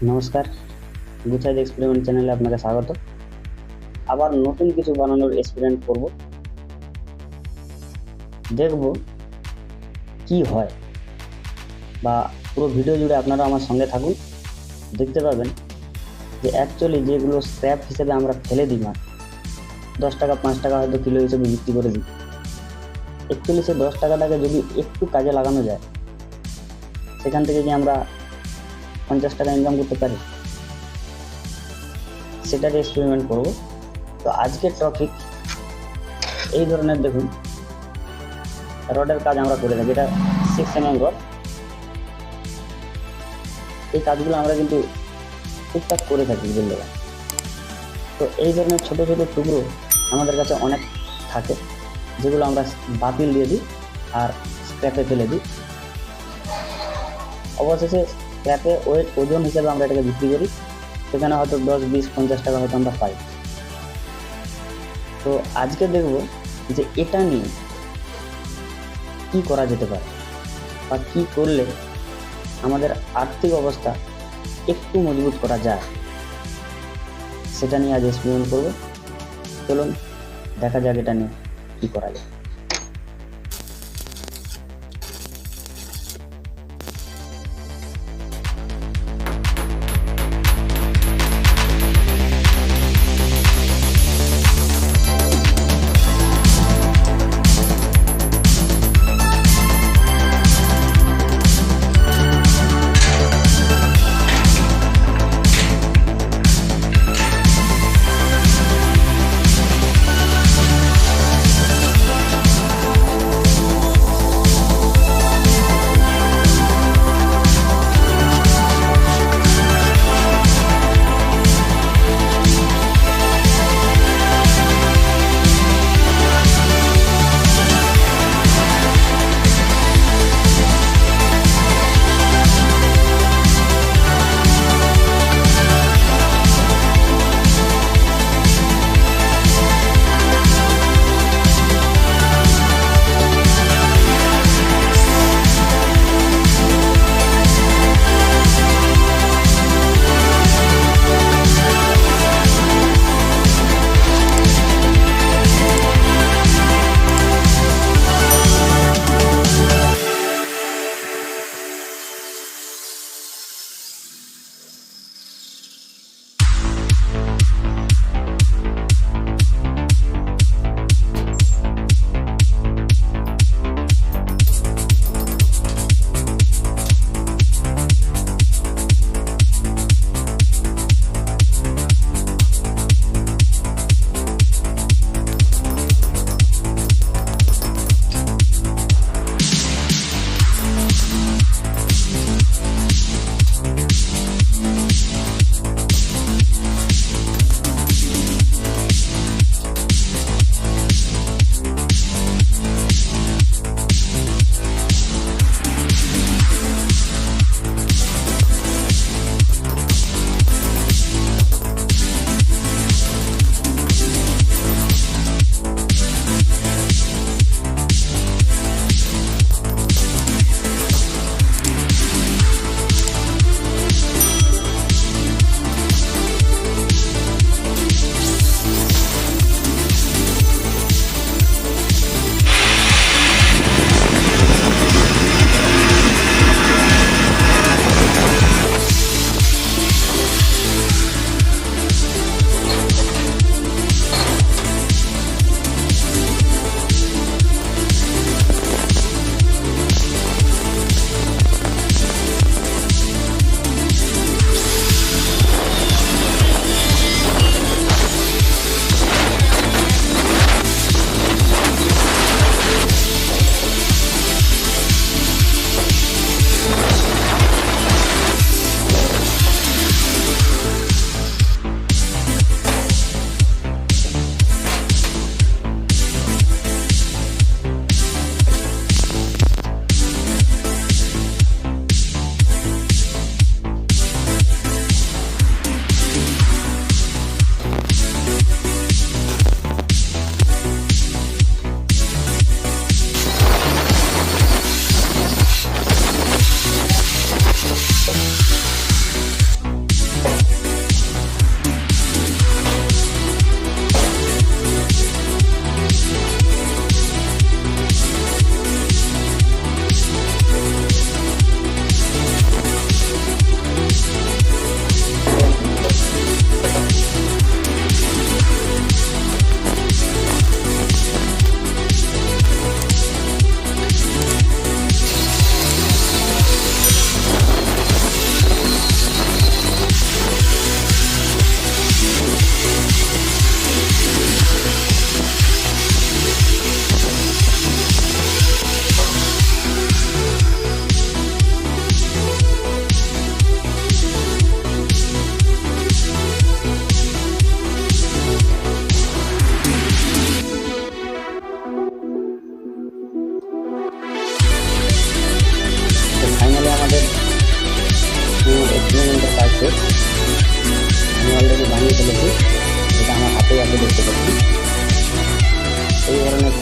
নমস্কার, গুছাইত এক্সপেরিমেন্ট চ্যানেলে আপনাকে স্বাগত। আবার নতুন কিছু বানানোর এক্সপেরিমেন্ট করব, দেখব কি হয়। বা পুরো ভিডিও জুড়ে আপনারা আমার সঙ্গে থাকুন, দেখতে পাবেন যে অ্যাকচুয়ালি যেগুলো স্ক্র্যাপ হিসেবে আমরা ফেলে দিই, 10 টাকা 5 টাকা হয়তো কিলো হিসেবে বিক্রি করে দিই, অ্যাকচুয়ালি সেই 10 টাকাটাকে যদি একটু কাজে লাগানো যায়, সেখান থেকে কি আমরা 50 টাকা ইনকাম করতে পারি, সেটার এক্সপেরিমেন্ট করব। তো আজকের টপিক এই ধরনের, দেখুন রডের কাজ আমরা করে থাকি, এটা 6 mm রড। এই কাজগুলো আমরা কিন্তু টুকটাক করে থাকি বুঝলে। তো এই ধরনের ছোট ছোট টুকরো আমাদের কাছে অনেক থাকে, যেগুলো আমরা বাতিল দিয়ে দিই আর স্ক্র্যাপে ফেলে দিই। অবশেষে স্ক্র্যাপে ওজন হিসেবে আমরা এটাকে বিক্রি করি, সেখানে হয়তো 10, 20, 50 টাকা হয়তো আমরা পাই। তো আজকে দেখব যে এটা নিয়ে কি করা যেতে পারে, বা কি করলে আমাদের আর্থিক অবস্থা একটু মজবুত করা যায়, সেটা নিয়ে আজ এক্সপেরিমেন্ট করব। চলুন দেখা যাক এটা নিয়ে কি করা যায়।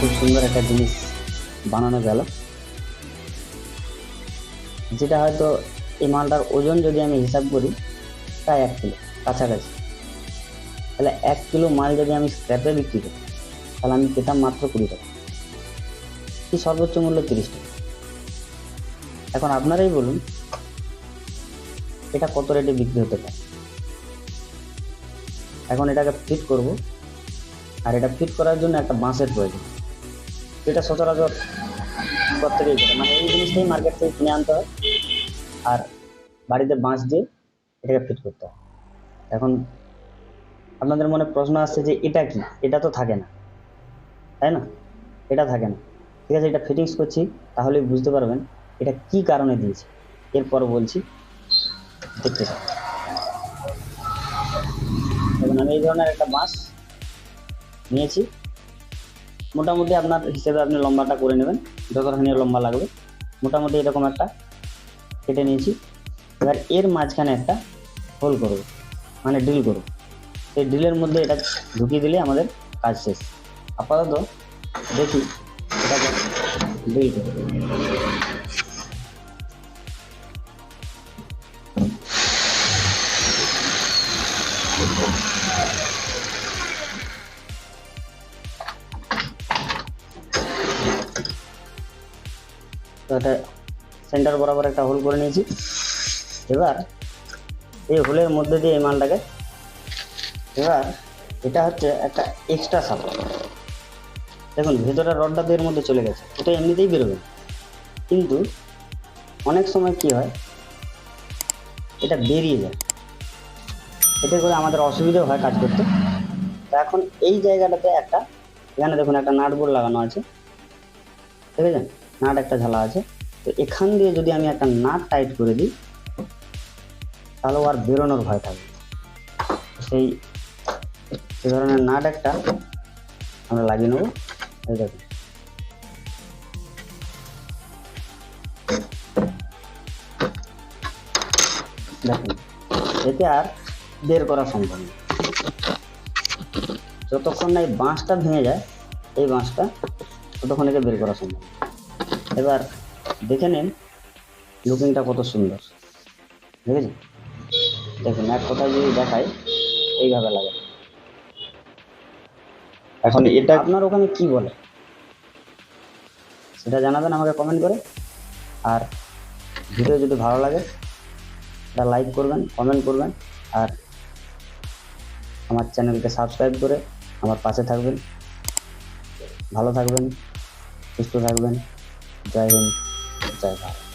খুব সুন্দর একটা জিনিস বানানো গেল, যেটা হয়তো এই মালটার ওজন যদি আমি হিসাব করি প্রায় 1 কিলো কাছাকাছি। তাহলে 1 কিলো মাল যদি আমি স্ক্র্যাপে বিক্রি করি তাহলে আমি পেতাম মাত্র 20 টাকা, কি সর্বোচ্চ মূল্য 30 টাকা। এখন আপনারাই বলুন এটা কত রেটে বিক্রি হতে পারে। এখন এটাকে ফিট করব, আর এটা ফিট করার জন্য একটা বাঁশের প্রয়োজন, যেটা সচরাচর প্রত্যেকেই করে, মানে এই জিনিসটাই মার্কেট থেকে কিনে আনতে হয় আর বাড়িতে বাঁশ দিয়ে এটাকে ফিট করতে হয়। এখন আপনাদের মনে প্রশ্ন আসছে যে এটা কি, এটা তো থাকে না, তাই না? এটা থাকে না, ঠিক আছে, এটা ফিটিংস করছি তাহলে বুঝতে পারবেন এটা কি কারণে দিয়েছে। এরপর বলছি, দেখতে পাবেন। এখন আমি এই ধরনের একটা বাঁশ নিয়েছি, মোটামুটি আপনার হিসেবে আপনি লম্বাটা করে নেবেন, যতখানি লম্বা লাগবে মোটামুটি এরকম একটা কেটে নিয়েছি। এবার এর মাঝখানে একটা হোল করব, মানে ড্রিল করব। এই ড্রিলের মধ্যে এটা ঢুকিয়ে দিলে আমাদের কাজ শেষ। আপাতত দেখি এটাকে ড্রিল করব। তো এটা সেন্টার বরাবর একটা হোল করে নিয়েছি। এবার এই হোলের মধ্যে দিয়ে এই মালটাকে, এবার এটা হচ্ছে একটা এক্সট্রা সাপোর্ট। দেখুন ভেতরের রডটা তো এর মধ্যে চলে গেছে, এটা এমনিতেই বেরোবে, কিন্তু অনেক সময় কি হয় এটা বেরিয়ে যায়, এতে করে আমাদের অসুবিধাও হয় কাজ করতে। তো এখন এই জায়গাটাতে একটা, এখানে দেখুন একটা নাট বোল্ট লাগানো আছে, দেখেছেন নাট একটা ঝালা আছে। তো এখান দিয়ে যদি আমি একটা নাট টাইট করে দিই তাহলে আর বেরোনোর ভয় থাকবে। সেই ধরনের নাট একটা আমরা লাগিয়ে নেবো। এই দেখুন দেখুন এতে আর বের করা সম্ভব না, যতক্ষণ না এই বাঁশটা ভেঙে যায়, এই বাঁশটা ততক্ষণ একে বের করা সম্ভব। এবার দেখে নিন লুকিংটা কত সুন্দর, দেখেছেন? দেখুন এক কথায় যদি দেখায় এইভাবে লাগে। এখন এটা আপনার ওখানে কি বলে সেটা জানাবেন আমাকে কমেন্ট করে। আর ভিডিও যদি ভালো লাগে এটা লাইক করবেন, কমেন্ট করবেন, আর আমার চ্যানেলকে সাবস্ক্রাইব করে আমার পাশে থাকবেন। ভালো থাকবেন, সুস্থ থাকবেন। জয় হিন্দ, জয় ভারত।